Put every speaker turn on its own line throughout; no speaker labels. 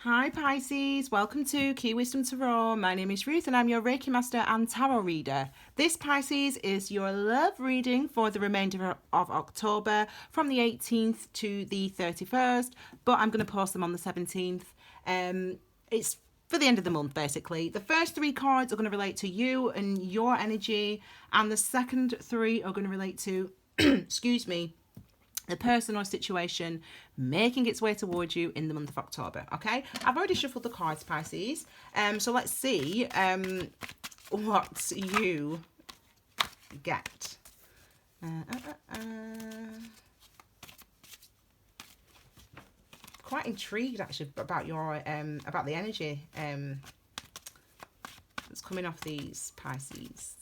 Hi Pisces, welcome to Key Wisdom Tarot. My name is Ruth and I'm your Reiki Master and Tarot Reader. This Pisces is your love reading for the remainder of October from the 18th to the 31st, but I'm going to post them on the 17th. It's for the end of the month basically. The first three cards are going to relate to you and your energy, and the second three are going to relate to, excuse me, the person or situation making its way towards you in the month of October. Okay, I've already shuffled the cards, Pisces. So let's see what you get. Quite intrigued actually about your about the energy that's coming off these, Pisces.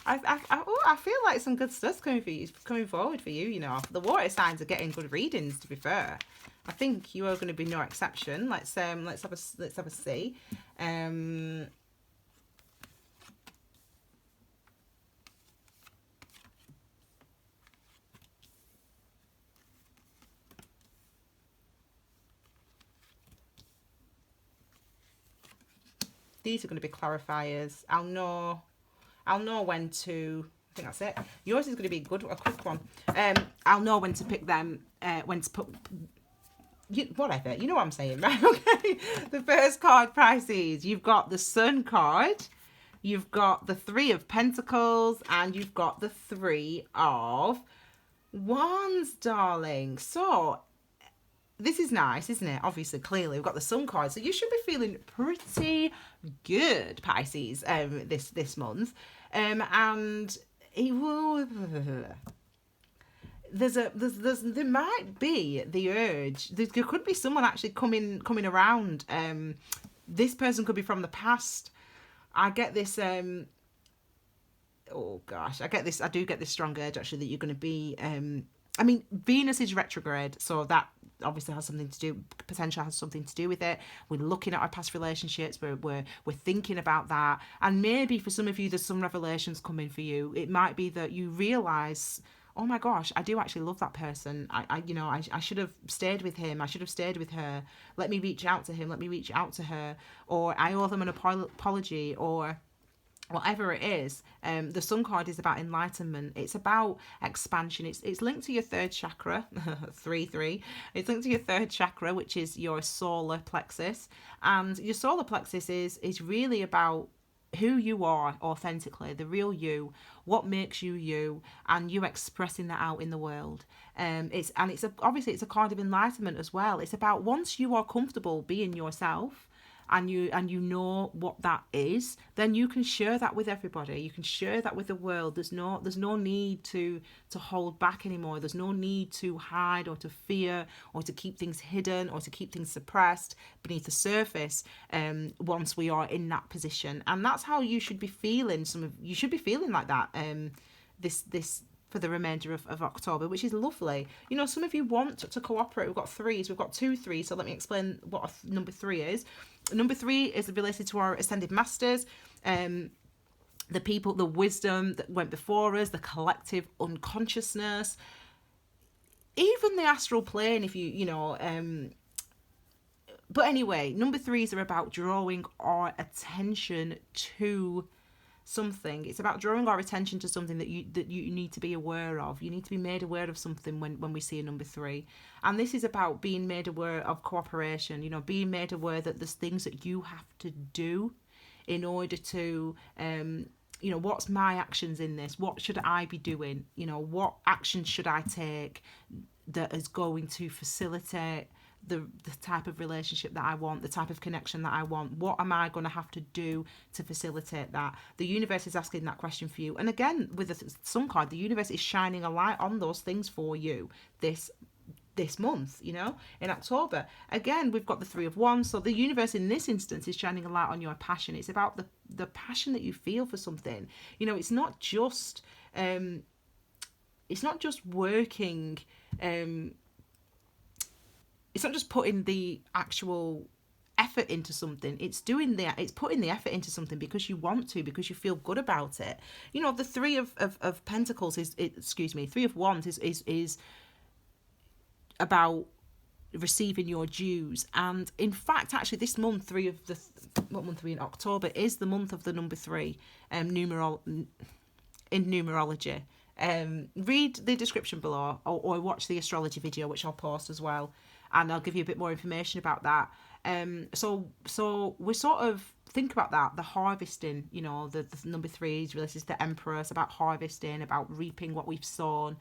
I feel like some good stuff's coming forward for you. You know, the water signs are getting good readings. To be fair, I think you are going to be no exception. Let's have a see. These are going to be clarifiers. I'll know when to. I think that's it. Yours is going to be a quick one. I'll know when to pick them. When to put. Whatever. You know what I'm saying, right? Okay. The first card, Pisces. You've got the Sun card. You've got the Three of Pentacles, and you've got the Three of Wands, darling. So this is nice, isn't it? Obviously, clearly, we've got the Sun card, so you should be feeling pretty good, Pisces, this month. And it will. There might be the urge. There could be someone actually coming around. This person could be from the past. I get this. Oh gosh, I do get this strong urge actually that you're going to be. I mean, Venus is retrograde, so that obviously has something to do, potential has something to do with it. We're looking at our past relationships, we're thinking about that, and maybe for some of you there's some revelations coming for you. It might be that you realise, oh my gosh, I do actually love that person. I should have stayed with him. I should have stayed with her. Let me reach out to him. Let me reach out to her. Or I owe them an apology, or whatever it is. The Sun card is about enlightenment. It's about expansion. It's linked to your third chakra, 3-3. It's linked to your third chakra, which is your solar plexus. And your solar plexus is really about who you are authentically, the real you, what makes you you, and you expressing that out in the world. Obviously it's a card of enlightenment as well. It's about once you are comfortable being yourself, and you know what that is, then you can share that with everybody. You can share that with the world. There's no need to hold back anymore. There's no need to hide or to fear or to keep things hidden or to keep things suppressed beneath the surface. Once we are in that position, and that's how you should be feeling. You should be feeling like that. This for the remainder of October, which is lovely. You know, some of you want to cooperate. We've got threes. We've got 2 3s. So let me explain what number 3 is. Number 3 is related to our ascended masters, the people, the wisdom that went before us, the collective unconsciousness, even the astral plane. If you know. But anyway, number 3s are about drawing our attention to something. It's about drawing our attention to something that you need to be aware of. You need to be made aware of something when we see a number 3. And this is about being made aware of cooperation, you know, being made aware that there's things that you have to do in order to you know, what's my actions in this? What should I be doing? You know, what actions should I take that is going to facilitate the type of relationship that I want, the type of connection that I want? What am I going to have to do to facilitate that? The universe is asking that question for you. And again, with the Sun card, the universe is shining a light on those things for you this month, you know, in October. Again, we've got the 3 of Wands. So the universe in this instance is shining a light on your passion. It's about the passion that you feel for something. You know, it's not just working, it's not just putting the actual effort into something. It's putting the effort into something because you want to, because you feel good about it. You know, the 3 of Pentacles 3 of Wands is about
receiving your dues. And in fact, actually, this month, what month are we in? October is the month of the number 3 in numerology. Read the description below, or watch the astrology video, which I'll post as well, and I'll give you a bit more information about that. So we sort of think about that, the harvesting, you know, the number 3 is related to the Emperor. It's about harvesting, about reaping what we've sown,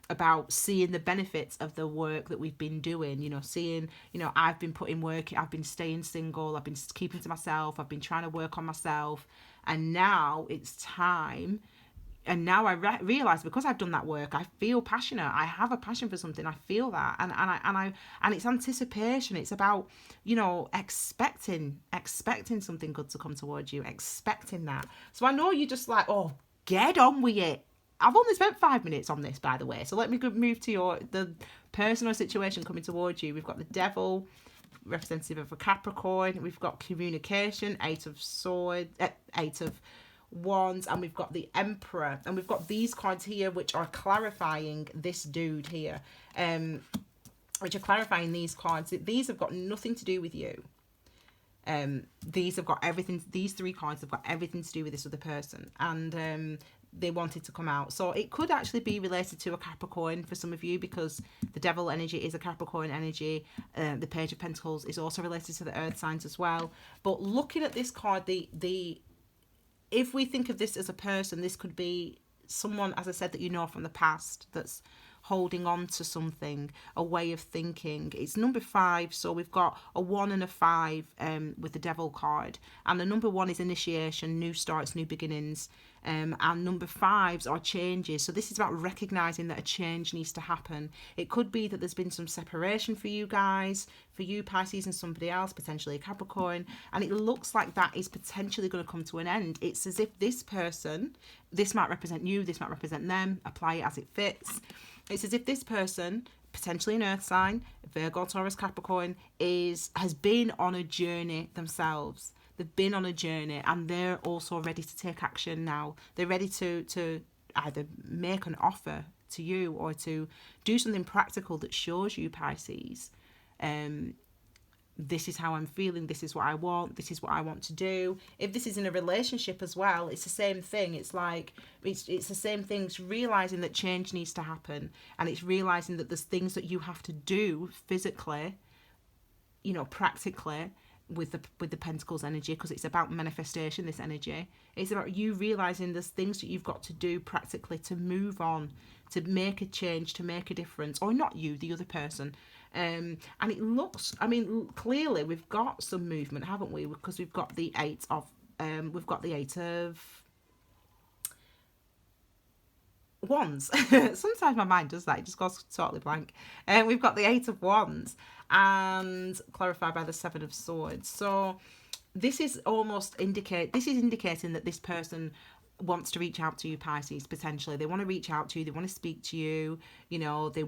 about seeing the benefits of the work that we've been doing, you know, seeing, you know, I've been putting work, I've been staying single, I've been keeping to myself, I've been trying to work on myself, and now it's time. And now I realize, because I've done that work, I feel passionate. I have a passion for something. I feel that, and it's anticipation. It's about, you know, expecting something good to come towards you, expecting that. So I know you're just like, oh, get on with it. I've only spent 5 minutes on this, by the way. So let me move to the personal situation coming towards you. We've got the Devil, representative of a Capricorn. We've got communication, 8 of Swords, 8 of Wands, and we've got the Emperor, and we've got these cards here which are clarifying this dude here, which are clarifying these cards. These have got nothing to do with you. These have got everything. These 3 cards have got everything to do with this other person, and they wanted to come out. So it could actually be related to a Capricorn for some of you, because the Devil energy is a Capricorn energy. The Page of Pentacles is also related to the Earth signs as well. But looking at this card, if we think of this as a person, this could be someone, as I said, that you know from the past, that's holding on to something, a way of thinking. It's number 5, so we've got a 1 and a 5 with the Devil card, and the number 1 is initiation, new starts, new beginnings, and number 5s are changes. So this is about recognizing that a change needs to happen. It could be that there's been some separation for you guys, for you Pisces and somebody else, potentially a Capricorn, and it looks like that is potentially going to come to an end. It's as if this person, this might represent you, this might represent them, apply it as it fits. It's as if this person, potentially an Earth sign, Virgo, Taurus, Capricorn, has been on a journey themselves. They've been on a journey, and they're also ready to take action now. They're ready to either make an offer to you, or to do something practical that shows you, Pisces, this is how I'm feeling, this is what I want, this is what I want to do. If this is in a relationship as well, it's the same thing. It's like, it's the same thing. It's realising that change needs to happen, and it's realising that there's things that you have to do physically, you know, practically, with the Pentacles energy, because it's about manifestation, this energy. It's about you realising there's things that you've got to do practically to move on, to make a change, to make a difference, or not you, the other person. And it looks, I mean, clearly we've got some movement, haven't we? Because we've got the 8 of Wands. Sometimes my mind does that, it just goes totally blank. And we've got the 8 of Wands, and clarified by the 7 of Swords. So this is indicating that this person wants to reach out to you, Pisces. Potentially they want to reach out to you, they want to speak to you, you know, they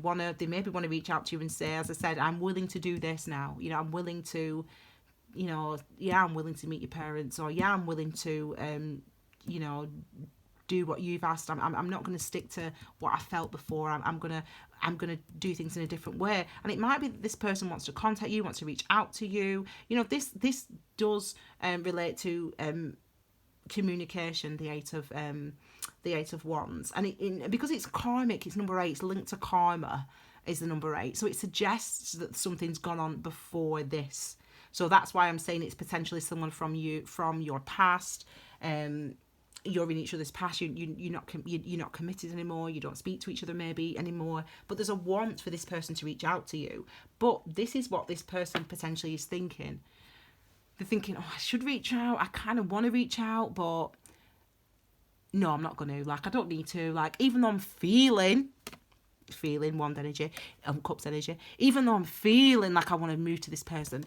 maybe want to reach out to you and say, as I said, I'm willing to do this now, you know, I'm willing to, you know, yeah, I'm willing to meet your parents, or yeah, I'm willing to you know, do what you've asked. I'm not going to stick to what I felt before. I'm gonna do things in a different way. And it might be that this person wants to contact you, wants to reach out to you. You know, this does relate to communication, the 8 of Wands, and because it's karmic, it's number 8, it's linked to karma, is the number 8, so it suggests that something's gone on before this. So that's why I'm saying it's potentially someone from your past. You're in each other's past, you're not committed anymore, you don't speak to each other maybe anymore, but there's a want for this person to reach out to you. But this is what this person potentially is thinking. They're thinking, oh, I should reach out, I kind of want to reach out, but no, I'm not going to, like, I don't need to, like, even though I'm feeling Wand energy, Cups energy, even though I'm feeling like I want to move to this person,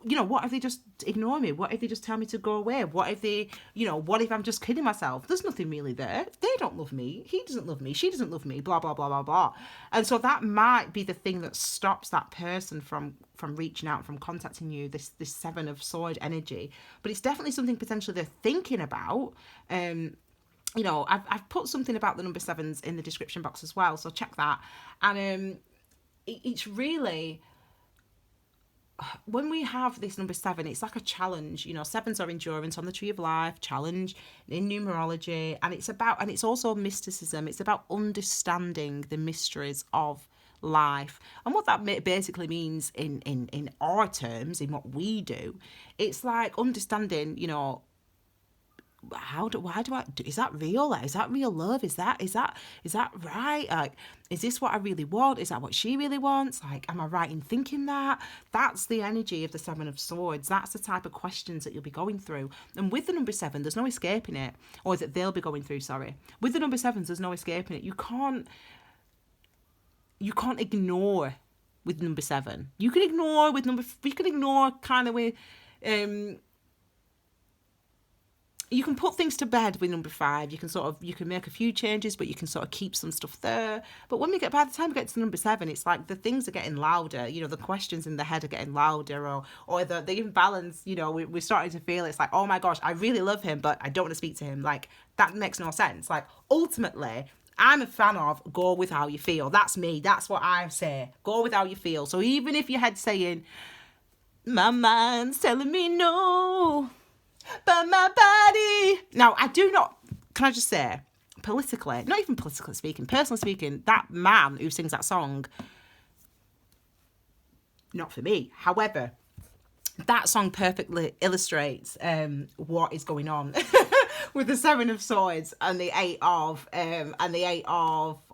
you know, what if they just ignore me? What if they just tell me to go away? What if they, you know, what if I'm just kidding myself? There's nothing really there. They don't love me. He doesn't love me. She doesn't love me. Blah, blah, blah, blah, blah. And so that might be the thing that stops that person from reaching out, from contacting you, this 7 of Sword energy. But it's definitely something potentially they're thinking about. You know, I've put something about the number 7s in the description box as well, so check that. And it's really,
when we have this number 7, it's like a challenge. You know, 7s are endurance on the tree of life, challenge in numerology, and it's also mysticism. It's about understanding the mysteries of life. And what that basically means in our terms, in what we do, it's like understanding, you know, is that real? Like, is that real love? Is that right? Like, is this what I really want? Is that what she really wants? Like, am I right in thinking that? That's the energy of the 7 of Swords. That's the type of questions that you'll be going through. And with the number 7, there's no escaping it. Or that they'll be going through, sorry. With the number 7s, there's no escaping it. You can't ignore with number 7. You can ignore kind of with you can put things to bed with number 5. You can make a few changes, but you can sort of keep some stuff there. But by the time we get to number 7, it's like the things are getting louder. You know, the questions in the head are getting louder, or the imbalance. You know, we're starting to feel it's like, oh my gosh, I really love him, but I don't want to speak to him. Like, that makes no sense. Like, ultimately, I'm a fan of go with how you feel. That's me. That's what I say. Go with how you feel. So even if your head's saying, my mind's telling me no, but my body. Now, can I just say, politically, not even politically speaking, personally speaking, that man who sings that song, not for me. However, that song perfectly illustrates what is going on with the 7 of Swords and the 8 of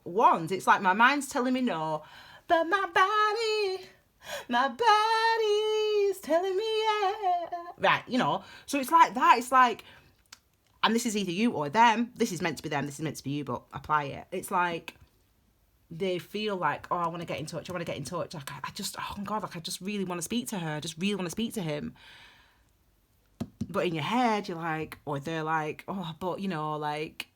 Wands. It's like my mind's telling me no, but my body's telling me yeah. Right, you know. So it's like that. It's like, and this is either you or them. This is meant to be them. This is meant to be you, but apply it. It's like they feel like, oh, I want to get in touch. Like, I just, oh God, like I just really want to speak to her. I just really want to speak to him. But in your head, you're like, or they're like, oh, but you know, like,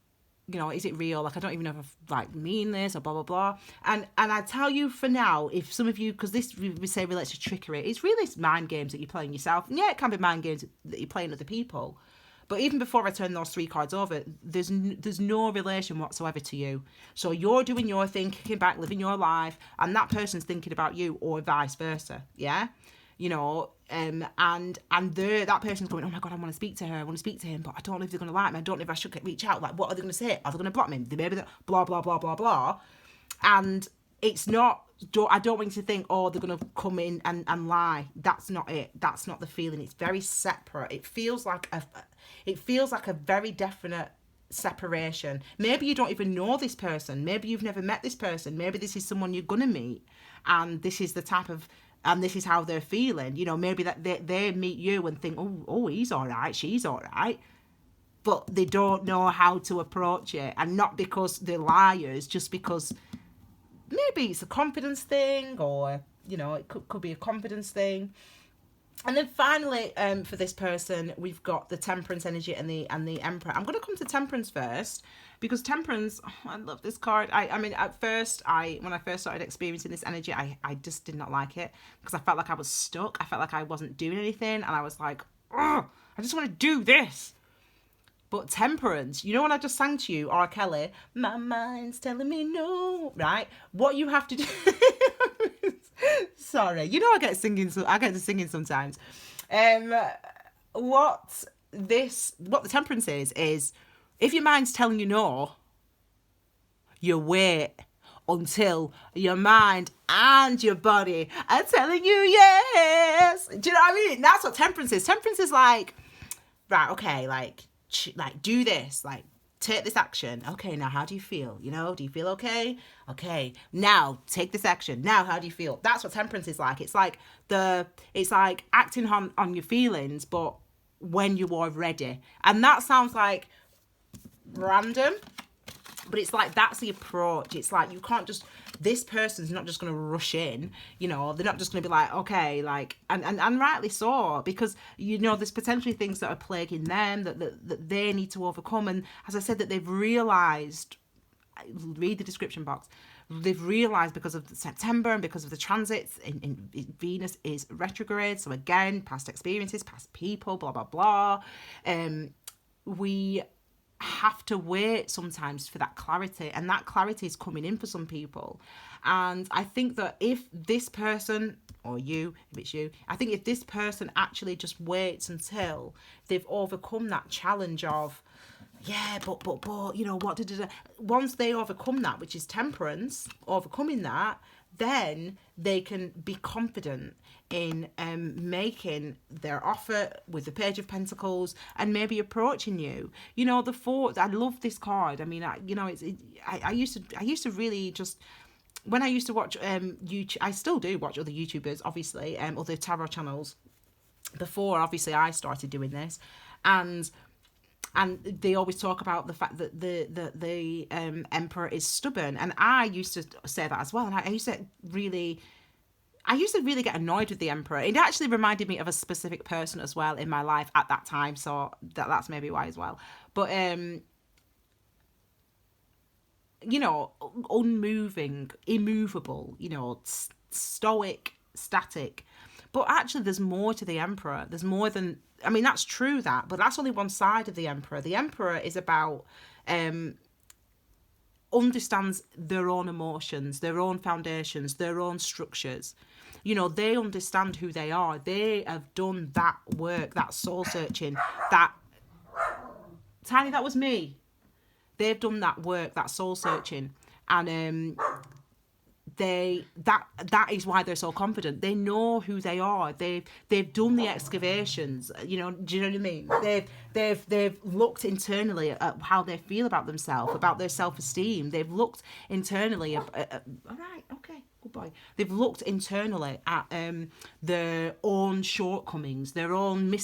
you know, is it real? Like, I don't even know if I like mean this or blah, blah, blah. And I tell you for now, if some of you, because this we say relates to trickery, it's really mind games that you're playing yourself. And yeah, it can be mind games that you're playing other people. But even before I turn those 3 cards over, there's no relation whatsoever to you. So you're doing your thing, kicking back, living your life, and that person's thinking about you, or vice versa. Yeah? You know, and that person's going, oh my God, I want to speak to her, I want to speak to him, but I don't know if they're going to like me, I don't know if I should reach out, like, what are they going to say? Are they going to block me? Maybe blah, blah, blah, blah, blah. And it's not, I don't want you to think, oh, they're going to come in and lie. That's not it. That's not the feeling. It's very separate. It feels like a very definite separation. Maybe you don't even know this person. Maybe you've never met this person. Maybe this is someone you're going to meet, and this is the type of, and this is how they're feeling. You know, maybe that they meet you and think, oh, he's all right, she's all right. But they don't know how to approach it. And not because they're liars, just because maybe it's a confidence thing, or, you know, it could be a confidence thing. And then finally, for this person, we've got the Temperance energy and the Emperor. I'm going to come to Temperance first, because Temperance, I love this card. I mean, at first, when I first started experiencing this energy, I just did not like it, because I felt like I was stuck. I felt like I wasn't doing anything, and I was like, oh, I just want to do this. But Temperance, you know when I just sang to you, R. Kelly, my mind's telling me no, right? What you have to do... Sorry, you know I get to singing sometimes. What the Temperance is if your mind's telling you no, you wait until your mind and your body are telling you yes. Do you know what I mean? That's what Temperance is. Temperance is like, right, okay, like do this, like take this action. Okay, now how do you feel? You know, do you feel okay? Okay, now take this action. Now how do you feel? That's what Temperance is like. It's like acting on your feelings, but when you are ready. And that sounds like random, but it's like that's the approach. It's like you can't just, this person's not just going to rush in, you know, they're not just going to be like, okay, like, and rightly so, because, you know, there's potentially things that are plaguing them that they need to overcome. And as I said, that they've realised, read the description box, they've realised because of September and because of the transits in Venus is retrograde. So again, past experiences, past people, blah, blah, blah. We have to wait sometimes for that clarity, and that clarity is coming in for some people. And I think that if this person or you, if it's you, I think if this person actually just waits until they've overcome that challenge of, yeah, but, you know, what did it, once they overcome that, which is temperance, overcoming that, then they can be confident in making their offer with the Page of Pentacles and maybe approaching you. You know, the Four, I love this card. I mean, I used to really just, when I used to watch YouTube, I still do watch other YouTubers, obviously, other tarot channels. Before, obviously, I started doing this, and they always talk about the fact that the emperor is stubborn, and I used to say that as well. And I used to really get annoyed with the emperor. It actually reminded me of a specific person as well in my life at that time, so that's maybe why as well. But you know, unmoving, immovable, you know, stoic, static. But actually, there's more to the emperor. There's more than, I mean, that's true, but that's only one side of the emperor. The emperor is about, understands their own emotions, their own foundations, their own structures. You know, they understand who they are. They have done that work, that soul searching, that, Tiny, that was me. They've done that work, that soul searching, and that is why they're so confident. They know who they are. They've done the excavations. You know, do you know what I mean? They've looked internally at how they feel about themselves, about their self-esteem. They've looked internally all right, okay, good boy. They've looked internally at their own shortcomings, their own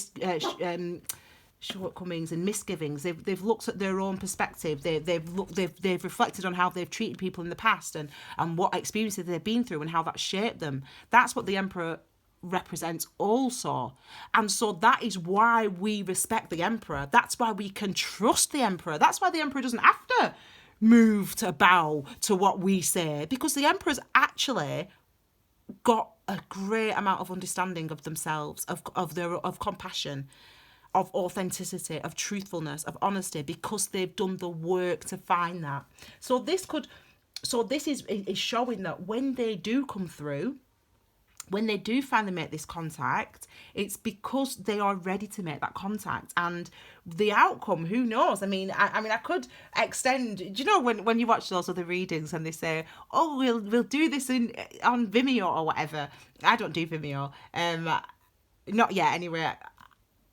shortcomings and misgivings. They've looked at their own perspective. They've reflected on how they've treated people in the past and what experiences they've been through and how that shaped them. That's what the emperor represents also. And so that is why we respect the emperor. That's why we can trust the emperor. That's why the emperor doesn't have to move to bow to what we say, because the emperor's actually got a great amount of understanding of themselves, of compassion, of authenticity, of truthfulness, of honesty, because they've done the work to find that. So this is showing that when they do come through, when they do finally make this contact, it's because they are ready to make that contact. And the outcome, who knows? I mean, I could extend. Do you know when you watch those other readings and they say, "Oh, we'll do this on Vimeo or whatever"? I don't do Vimeo, not yet anyway.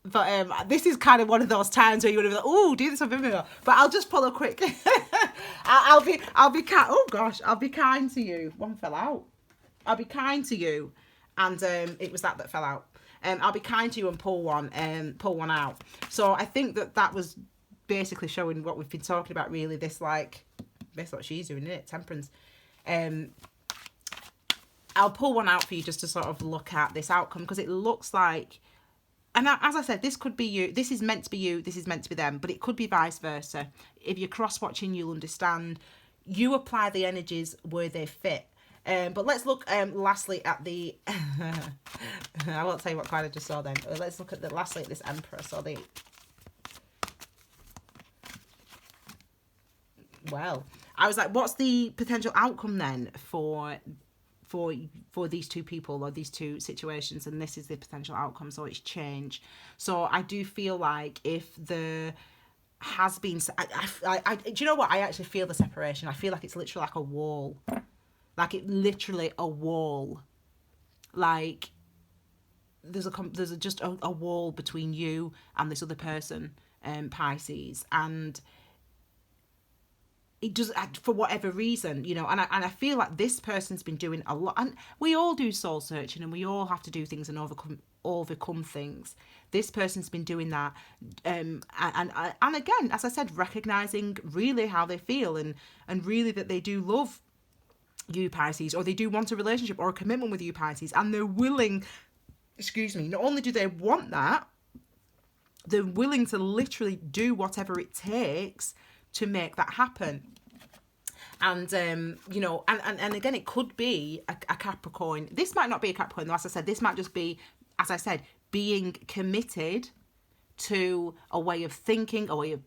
But this is kind of one of those times where you would have been like, "Oh, do this on Vimeo." But I'll just pull a quick. I'll be kind. Oh gosh, I'll be kind to you. One fell out. I'll be kind to you, and it was that fell out. I'll be kind to you and pull one out. So I think that was basically showing what we've been talking about. Really, this that's what she's doing, isn't it? Temperance. I'll pull one out for you just to sort of look at this outcome, because it looks like. And as I said, this could be you. This is meant to be you. This is meant to be them. But it could be vice versa. If you're cross-watching, you'll understand. You apply the energies where they fit. But let's look lastly at the... I won't tell you what card I just saw then. Let's look at lastly at this Emperor. So well, I was like, what's the potential outcome then for these two people or these two situations? And this is the potential outcome. So it's change. So I do feel like if there has been, do you know what? I actually feel the separation. I feel like it's literally like a wall, literally a wall. Like there's just a wall between you and this other person, Pisces, and it does, for whatever reason, you know, and I feel like this person's been doing a lot, and we all do soul searching and we all have to do things and overcome things. This person's been doing that, and again, as I said, recognizing really how they feel and really that they do love you, Pisces, or they do want a relationship or a commitment with you, Pisces, and they're willing, not only do they want that, they're willing to literally do whatever it takes to make that happen. And you know, and again, it could be a Capricorn. This might not be a Capricorn though. As I said, this might just be, as I said, being committed to a way of thinking, a way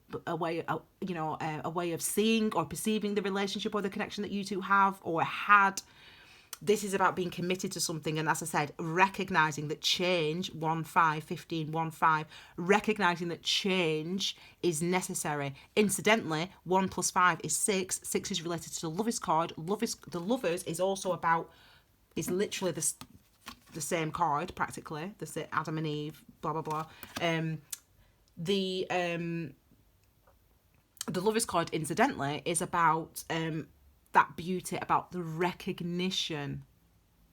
of seeing or perceiving the relationship or the connection that you two have or had, this is about being committed to something. And as I said, recognizing that change, 1-5-15-1-5, recognizing that change is necessary. Incidentally, 1 + 5 is 6. 6 is related to the Lovers card. The Lovers is also about, is literally the same card, practically. The Adam and Eve, blah, blah, blah. The Lovers card, incidentally, is about that beauty, about the recognition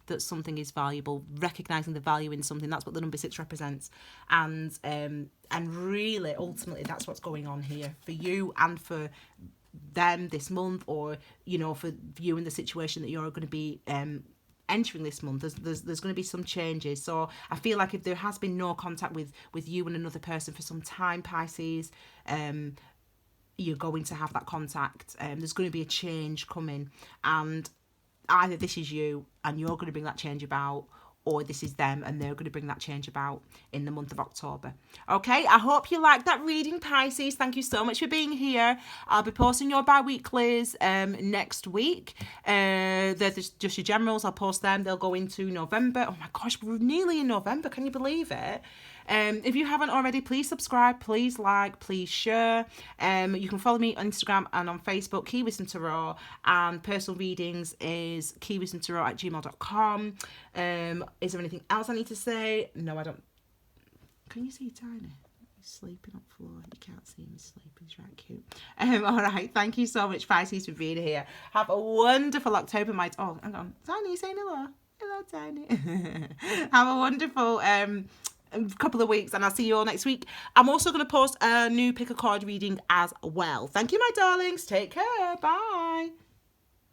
that something is valuable, recognizing the value in something. That's what the number 6 represents. And really, ultimately, that's what's going on here for you and for them this month, or, you know, for you in the situation that you're going to be entering this month. There's going to be some changes. So I feel like if there has been no contact with you and another person for some time, Pisces, you're going to have that contact. There's going to be a change coming, and either this is you and you're going to bring that change about, or this is them and they're going to bring that change about in the month of October. Okay, I hope you liked that reading, Pisces. Thank you so much for being here. I'll be posting your bi-weeklies next week. They're just your generals. I'll post them. They'll go into November. Oh my gosh, we're nearly in November. Can you believe it? If you haven't already, please subscribe, please like, please share. You can follow me on Instagram and on Facebook, Key Wisdom Tarot, and personal readings is keywisdomtarot@gmail.com. Is there anything else I need to say? No, I don't. Can you see Tiny? He's sleeping on the floor. You can't see him sleeping. He's right cute. All right. Thank you so much, Pisces, for being here. Have a wonderful October, my... Oh, hang on. Tiny, saying hello. Hello, Tiny. Have a wonderful... couple of weeks, and I'll see you all next week. I'm also going to post a new pick a card reading as well. Thank you, my darlings. Take care. Bye.